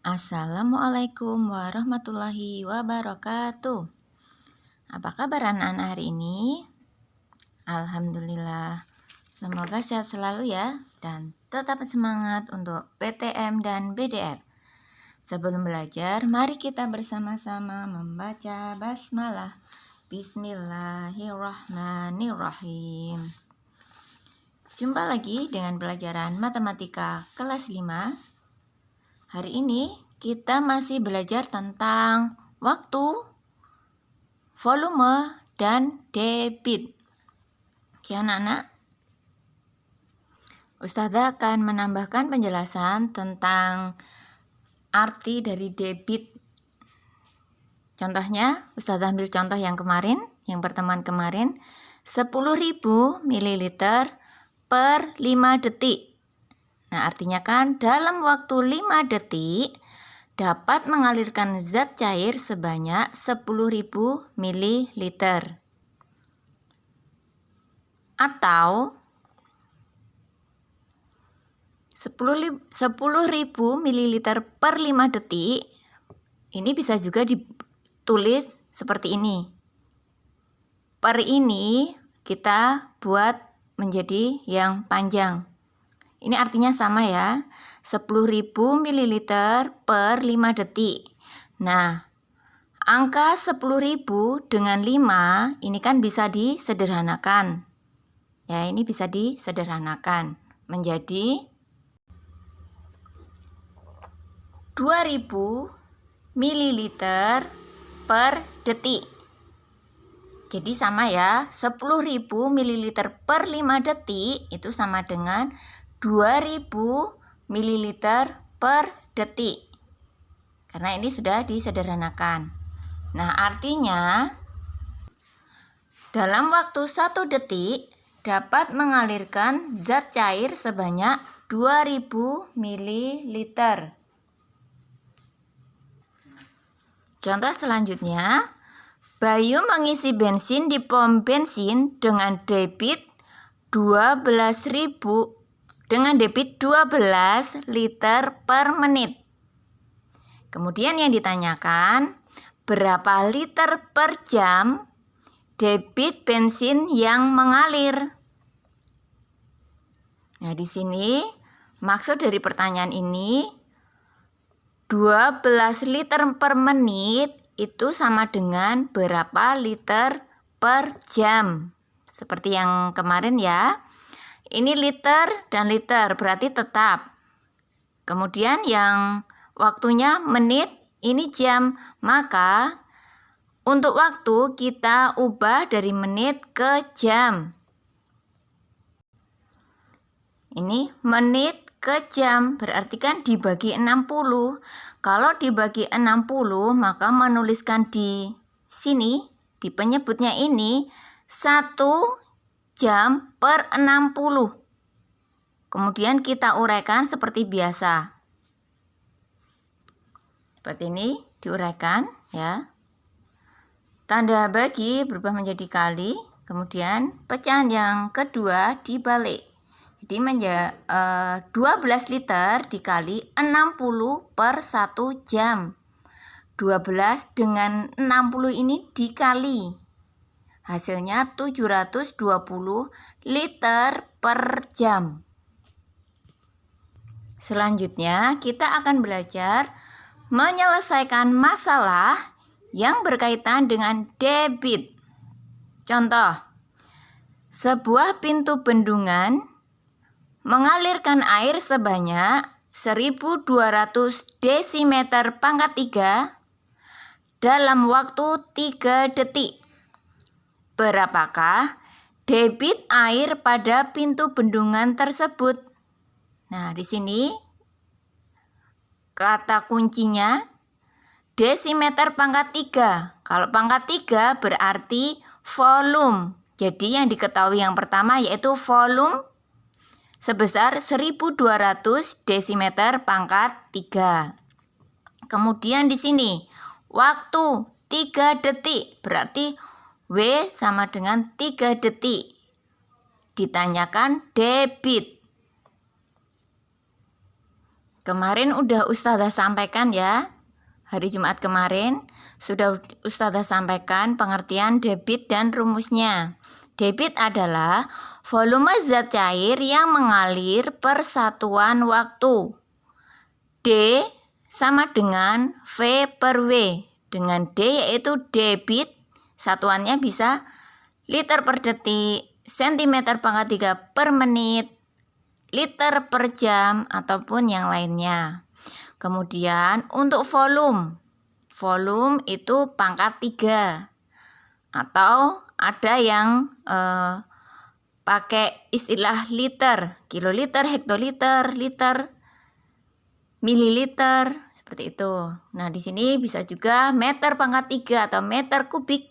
Assalamualaikum warahmatullahi wabarakatuh. Apa kabar anak-anak hari ini? Alhamdulillah. Semoga sehat selalu ya dan tetap semangat untuk PTM dan BDR. Sebelum belajar, mari kita bersama-sama membaca basmalah. Bismillahirrahmanirrahim. Jumpa lagi dengan pelajaran matematika kelas 5. Hari ini kita masih belajar tentang waktu, volume, dan debit. Oke anak-anak, Ustazah akan menambahkan penjelasan tentang arti dari debit. Contohnya, Ustazah ambil contoh yang kemarin, yang pertemuan kemarin, 10.000 ml per 5 detik. Nah, artinya kan dalam waktu 5 detik dapat mengalirkan zat cair sebanyak 10.000 ml. Atau 10.000 ml per 5 detik, ini bisa juga ditulis seperti ini. Per ini kita buat menjadi yang panjang. Ini artinya sama ya, 10.000 ml per 5 detik. Nah, angka 10.000 dengan 5 ini kan bisa disederhanakan. Ya, ini bisa disederhanakan menjadi 2.000 ml per detik. Jadi sama ya, 10.000 ml per 5 detik itu sama dengan 2.000 ml per detik. Karena ini sudah disederhanakan. Nah, artinya dalam waktu 1 detik dapat mengalirkan zat cair sebanyak 2.000 ml. Contoh selanjutnya, Bayu mengisi bensin di pom bensin dengan debit 12 liter per menit. Kemudian yang ditanyakan, berapa liter per jam debit bensin yang mengalir? Nah, di sini maksud dari pertanyaan ini 12 liter per menit itu sama dengan berapa liter per jam. Seperti yang kemarin ya. Ini liter dan liter berarti tetap. Kemudian yang waktunya menit, ini jam. Maka untuk waktu kita ubah dari menit ke jam. Ini menit ke jam berarti kan dibagi 60. Kalau dibagi 60 maka menuliskan di sini, di penyebutnya ini 1 jam per 60. Kemudian kita uraikan seperti biasa. Seperti ini diuraikan ya. Tanda bagi berubah menjadi kali. Kemudian pecahan yang kedua dibalik. Jadi 12 liter dikali 60 per 1 jam. 12 dengan 60 ini dikali. Hasilnya 720 liter per jam. Selanjutnya kita akan belajar menyelesaikan masalah yang berkaitan dengan debit. Contoh, sebuah pintu bendungan mengalirkan air sebanyak 1.200 desimeter pangkat 3 dalam waktu 3 detik. Berapakah debit air pada pintu bendungan tersebut? Nah, di sini kata kuncinya desimeter pangkat 3. Kalau pangkat 3 berarti volume. Jadi yang diketahui yang pertama yaitu volume sebesar 1.200 desimeter pangkat 3. Kemudian di sini waktu 3 detik berarti W sama dengan 3 detik. Ditanyakan debit. Kemarin udah Ustazah sampaikan ya, hari Jumat kemarin sudah Ustazah sampaikan pengertian debit dan rumusnya. Debit adalah volume zat cair yang mengalir per satuan waktu. D sama dengan V per W. Dengan D yaitu debit, satuannya bisa liter per detik, sentimeter pangkat 3 per menit, liter per jam, ataupun yang lainnya. Kemudian untuk volume itu pangkat 3. Atau ada yang pakai istilah liter, kiloliter, hektoliter, liter, mililiter, seperti itu. Nah, di sini bisa juga meter pangkat 3 atau meter kubik,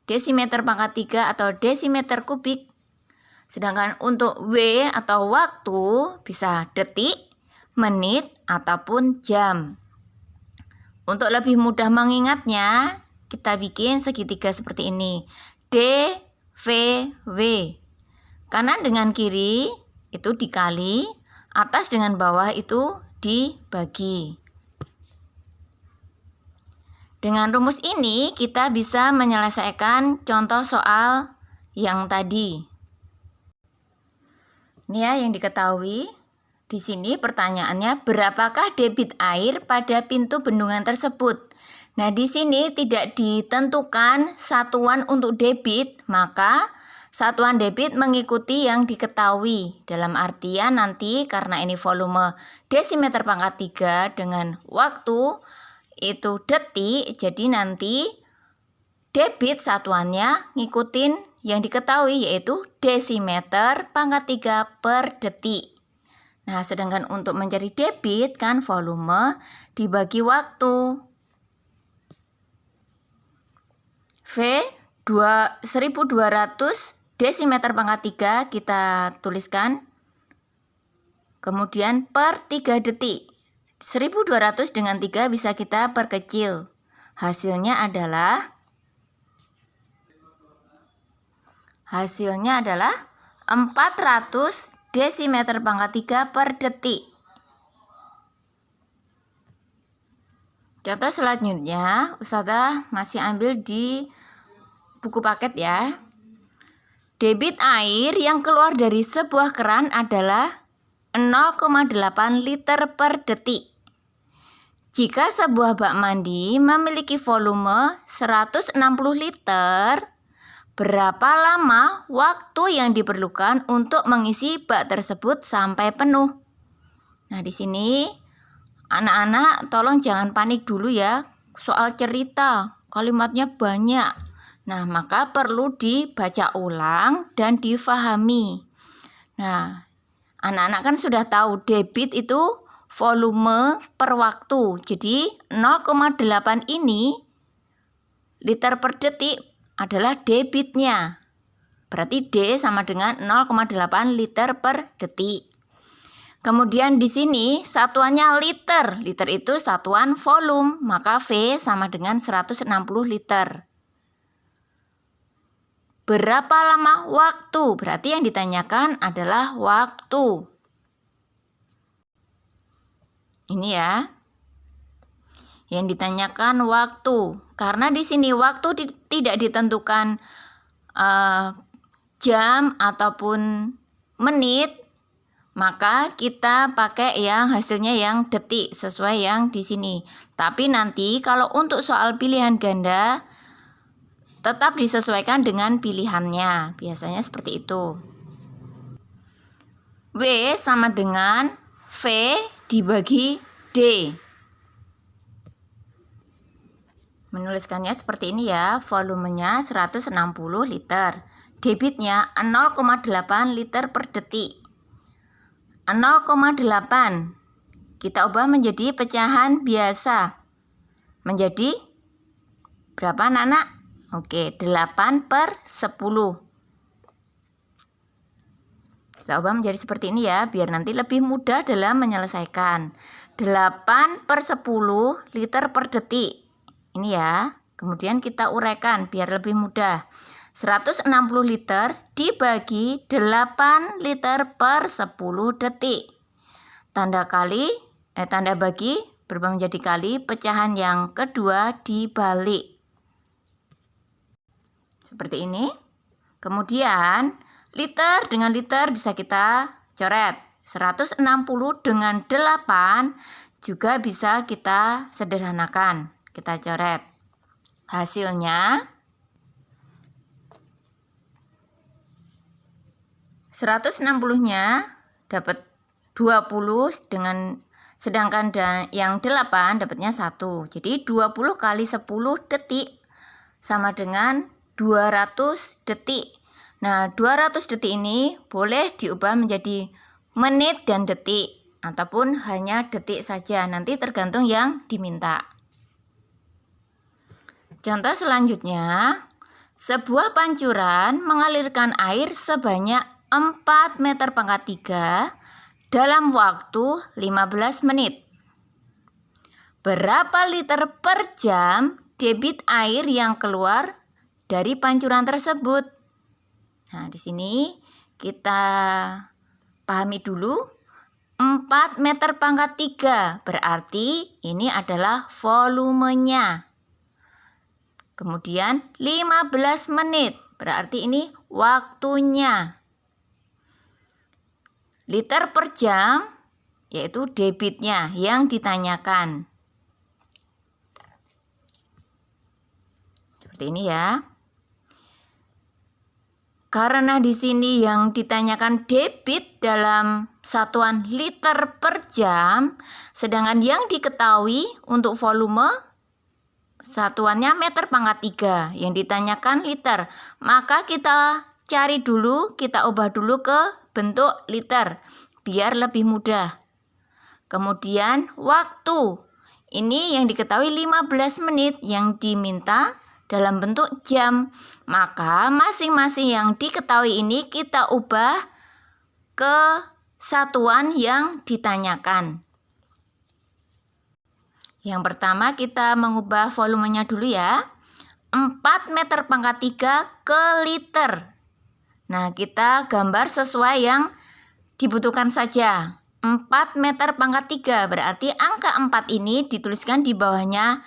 desimeter pangkat 3 atau desimeter kubik. Sedangkan untuk W atau waktu bisa detik, menit, ataupun jam. Untuk lebih mudah mengingatnya, kita bikin segitiga seperti ini. D, V, W. Kanan dengan kiri itu dikali, atas dengan bawah itu dibagi. Dengan rumus ini kita bisa menyelesaikan contoh soal yang tadi. Ini ya yang diketahui. Di sini pertanyaannya, berapakah debit air pada pintu bendungan tersebut? Nah, di sini tidak ditentukan satuan untuk debit, maka satuan debit mengikuti yang diketahui. Dalam artian nanti karena ini volume desimeter pangkat 3 dengan waktu itu detik, jadi nanti debit satuannya ngikutin yang diketahui yaitu desimeter pangkat 3 per detik. Nah, sedangkan untuk mencari debit kan volume dibagi waktu. V 1200 desimeter pangkat 3 kita tuliskan. Kemudian per 3 detik. 1200 dengan 3 bisa kita perkecil. Hasilnya adalah 400 desimeter pangkat 3 per detik. Contoh selanjutnya, Ustazah masih ambil di buku paket ya. Debit air yang keluar dari sebuah keran adalah 0,8 liter per detik. Jika sebuah bak mandi memiliki volume 160 liter, berapa lama waktu yang diperlukan untuk mengisi bak tersebut sampai penuh? Nah, di sini anak-anak tolong jangan panik dulu ya. Soal cerita, kalimatnya banyak. Nah, maka perlu dibaca ulang dan difahami. Nah, anak-anak kan sudah tahu debit itu volume per waktu. Jadi 0,8 ini liter per detik adalah debitnya. Berarti D sama dengan 0,8 liter per detik. Kemudian di sini satuannya liter. Liter itu satuan volume, maka V sama dengan 160 liter. Berapa lama waktu? Berarti yang ditanyakan adalah waktu. Ini ya. Yang ditanyakan waktu. Karena di sini waktu tidak ditentukan jam ataupun menit, maka kita pakai yang hasilnya yang detik sesuai yang di sini. Tapi nanti kalau untuk soal pilihan ganda tetap disesuaikan dengan pilihannya. Biasanya seperti itu. W sama dengan V dibagi D. Menuliskannya seperti ini ya, volumenya 160 liter, debitnya 0,8 liter per detik. 0,8 kita ubah menjadi pecahan biasa. Menjadi berapa anak-anak? Oke, 8 per 10. Kita ubah menjadi seperti ini ya, biar nanti lebih mudah dalam menyelesaikan. 8 per 10 liter per detik. Ini ya, kemudian kita uraikan biar lebih mudah. 160 liter dibagi 8 liter per 10 detik. Tanda kali Tanda bagi berubah menjadi kali, pecahan yang kedua dibalik. Seperti ini. Kemudian liter dengan liter bisa kita coret. 160 dengan 8 juga bisa kita sederhanakan. Kita coret. Hasilnya 160-nya dapat 20 dengan sedangkan yang 8 dapatnya 1. Jadi 20 kali 10 detik sama dengan 200 detik. Nah, 200 detik ini boleh diubah menjadi menit dan detik ataupun hanya detik saja, nanti tergantung yang diminta. Contoh selanjutnya, sebuah pancuran mengalirkan air sebanyak 4 meter pangkat 3 dalam waktu 15 menit. Berapa liter per jam debit air yang keluar dari pancuran tersebut? Nah, di sini kita pahami dulu. 4 meter pangkat 3 berarti ini adalah volumenya. Kemudian 15 menit berarti ini waktunya. Liter per jam yaitu debitnya yang ditanyakan. Seperti ini ya. Karena di sini yang ditanyakan debit dalam satuan liter per jam, sedangkan yang diketahui untuk volume satuannya meter pangkat 3, yang ditanyakan liter. Maka kita cari dulu, kita ubah dulu ke bentuk liter biar lebih mudah. Kemudian waktu. Ini yang diketahui 15 menit, yang diminta dalam bentuk jam. Maka masing-masing yang diketahui ini kita ubah ke satuan yang ditanyakan. Yang pertama kita mengubah volumenya dulu ya. 4 meter pangkat 3 ke liter. Nah, kita gambar sesuai yang dibutuhkan saja. 4 meter pangkat 3 berarti angka 4 ini dituliskan di bawahnya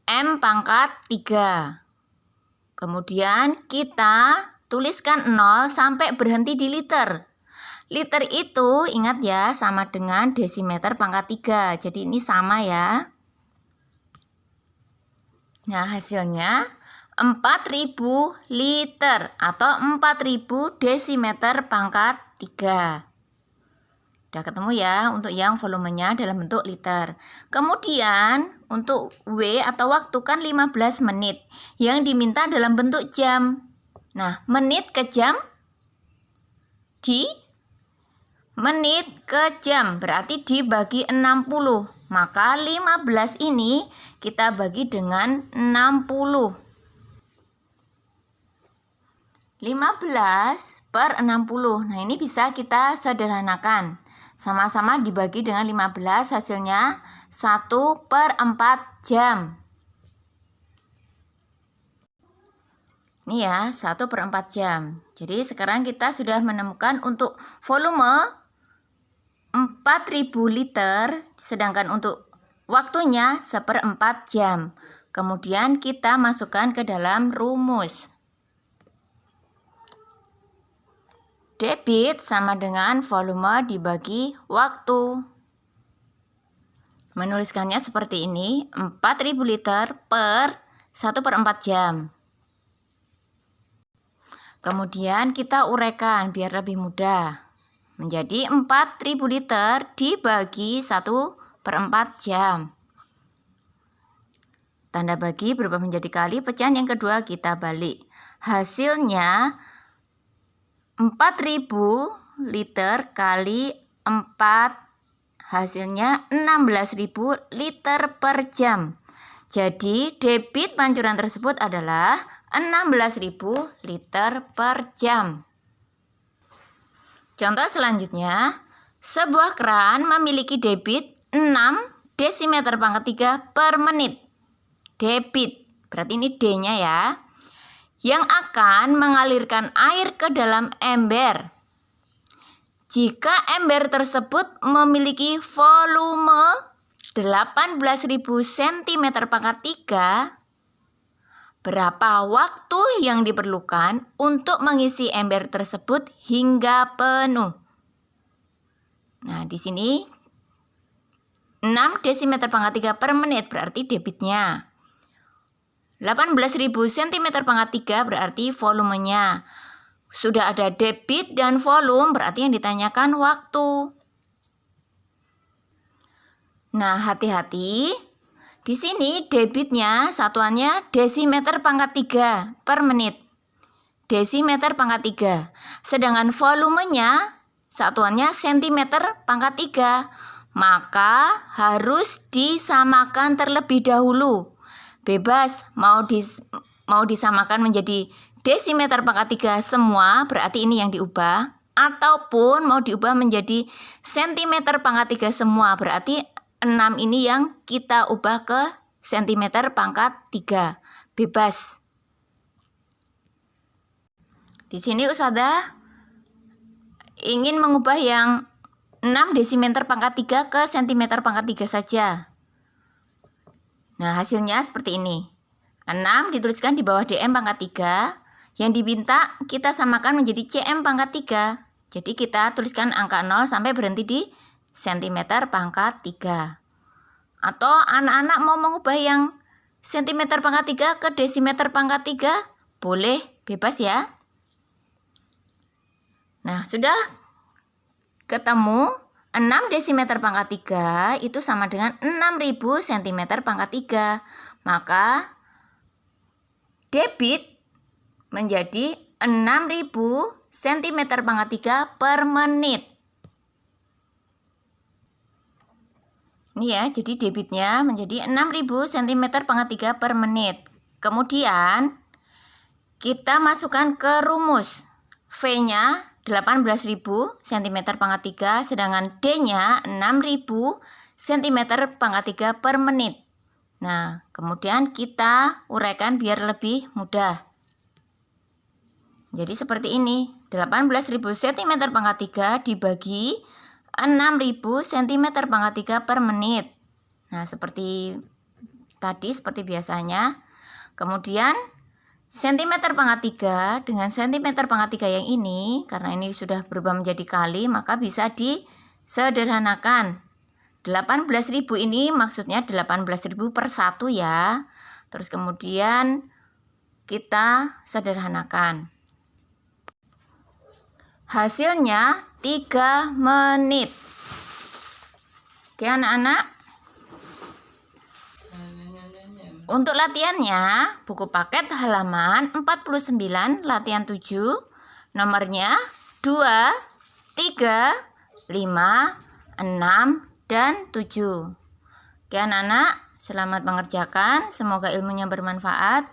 M pangkat 3. Kemudian kita tuliskan 0 sampai berhenti di liter. Liter itu ingat ya sama dengan desimeter pangkat 3. Jadi ini sama ya. Nah, hasilnya 4000 liter atau 4000 desimeter pangkat 3. Udah ketemu ya untuk yang volumenya dalam bentuk liter. Kemudian untuk W atau waktu kan 15 menit. Yang diminta dalam bentuk jam. Nah, menit ke jam di menit ke jam berarti dibagi 60. Maka 15 ini kita bagi dengan 60. 15 per 60. Nah, ini bisa kita sederhanakan. Sama-sama dibagi dengan 15, hasilnya 1 per 4 jam. Ini ya, 1 per 4 jam. Jadi sekarang kita sudah menemukan untuk volume 4000 liter, sedangkan untuk waktunya 1/4 jam. Kemudian kita masukkan ke dalam rumus. Debit sama dengan volume dibagi waktu. Menuliskannya seperti ini, 4000 liter per 1/4 jam. Kemudian kita uraikan biar lebih mudah. Menjadi 4000 liter dibagi 1/4 jam. Tanda bagi berubah menjadi kali, pecahan yang kedua kita balik. Hasilnya 4000 liter kali 4, hasilnya 16.000 liter per jam. Jadi debit pancuran tersebut adalah 16.000 liter per jam. Contoh selanjutnya, sebuah keran memiliki debit 6 desimeter pangkat 3 per menit. Debit, berarti ini D-nya ya. Yang akan mengalirkan air ke dalam ember. Jika ember tersebut memiliki volume 18.000 cm², berapa waktu yang diperlukan untuk mengisi ember tersebut hingga penuh? Nah, di sini 6 desimeter/3 per menit berarti debitnya. 18.000 cm², berarti volumenya. Sudah ada debit dan volume, berarti yang ditanyakan waktu. Nah, hati-hati. Di sini debitnya satuannya desimeter/3 per menit. Desimeter/3. Sedangkan volumenya satuannya sentimeter/3. Maka harus disamakan terlebih dahulu. Bebas mau disamakan menjadi desimeter/3 semua, berarti ini yang diubah, ataupun mau diubah menjadi sentimeter/3 semua, berarti 6 ini yang kita ubah ke sentimeter/3. Bebas. Di sini Ustazah ingin mengubah yang 6 desimeter/3 ke sentimeter/3 saja. Nah, hasilnya seperti ini. 6 dituliskan di bawah dm/3. Yang diminta kita samakan menjadi cm/3. Jadi kita tuliskan angka 0 sampai berhenti di sentimeter/3. Atau anak-anak mau mengubah yang sentimeter/3 ke desimeter/3, boleh, bebas ya. Nah, sudah ketemu 6 desimeter/3 itu sama dengan 6.000 cm/3. Maka debit menjadi 6.000 cm/3 per menit. Ini ya, jadi debitnya menjadi 6.000 cm/3 per menit. Kemudian kita masukkan ke rumus. V-nya 18.000 cm/3, sedangkan D-nya 6.000 cm/3 per menit. Nah, kemudian kita uraikan biar lebih mudah. Jadi seperti ini, 18.000 cm/3 dibagi 6.000 cm/3 per menit. Nah, seperti tadi, seperti biasanya. Kemudian sentimeter/3 dengan sentimeter/3 yang ini, karena ini sudah berubah menjadi kali, maka bisa disederhanakan. 18.000 ini maksudnya 18.000 per 1 ya. Terus kemudian kita sederhanakan. Hasilnya 3 menit. Oke anak-anak. Untuk latihannya, buku paket halaman 49, latihan 7, nomornya 2, 3, 5, 6, dan 7. Oke anak-anak, selamat mengerjakan, semoga ilmunya bermanfaat.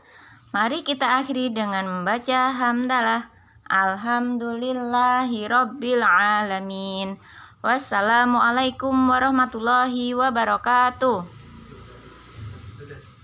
Mari kita akhiri dengan membaca hamdalah. Alhamdulillahirabbil alamin. Wassalamualaikum warahmatullahi wabarakatuh.